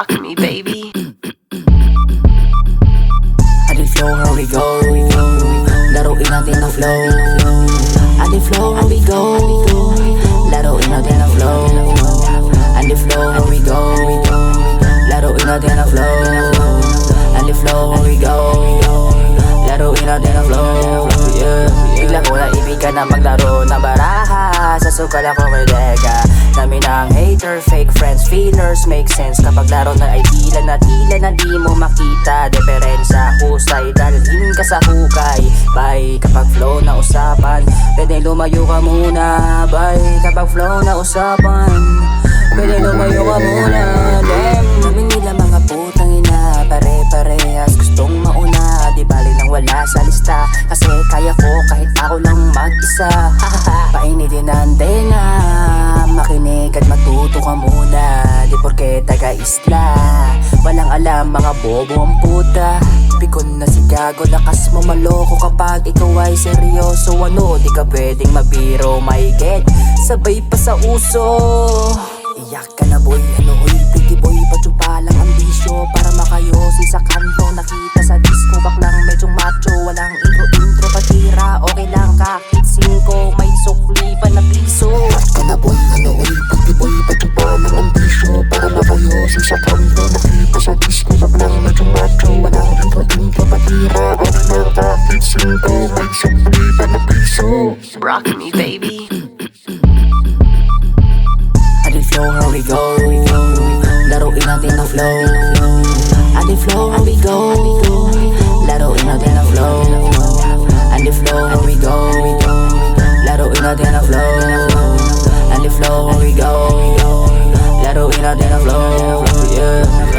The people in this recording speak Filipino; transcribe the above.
Rock me, baby. Adi flow, how we go. Laruin natin ang flow. Adi flow, how we go. Laruin natin ang flow. Adi flow, how we go. Laruin natin ang flow. Adi flow, how we go. Laruin natin ang flow. Yeah. Bigla ko na ibig ka na maglaro ng baraha. Sa sukal ako may dega. Dami ng hater, fake friends, feelers make sense. Kapag laro na ay tila na di mo makita diferensya. Husay, dalhin ka sa hukay. Bye, kapag flow na usapan pwede lumayo ka muna. Bye, kapag flow na usapan pwede lumayo ka muna. Damn, dami nila mga putang ina. Pare-parehas gustong mauna. Di bali nang wala sa lista. Kasi kaya ko kahit ako lang mag-isa. Painitin ang antena. Makinig at matuto ka muna. Di porke taga-isla walang alam mga bobo ang puta. Pikon na si gago, lakas mo maloko kapag ikaw ay seryoso. Ano, di ka pwedeng mabiro, my get sabay pa sa uso. Iyak ka na boy, ano oy, pretty boy, patsupa lang ang bisyo para makayosi sa kanto. Nakita sa disco, baklang medyo macho. Walang intro, patira, okay lang kahit 5. May sukli pa na piso. Iyak ka na boy, ano oy, pretty boy, patsupa lang ang bisyo para makayosi sa kanto. Nakita sa disco, baklang medyo macho. Walang intro, patira, okay lang kahit 5. May sukli pa na piso. Rock me, baby. Adi flow, how we go. Laruin natin ang flow. Adi flow, how we go. Laruin natin ang flow. Adi flow, how we go. Laruin natin ang flow. Adi flow, how we go. Laruin natin ang flow. Yeah.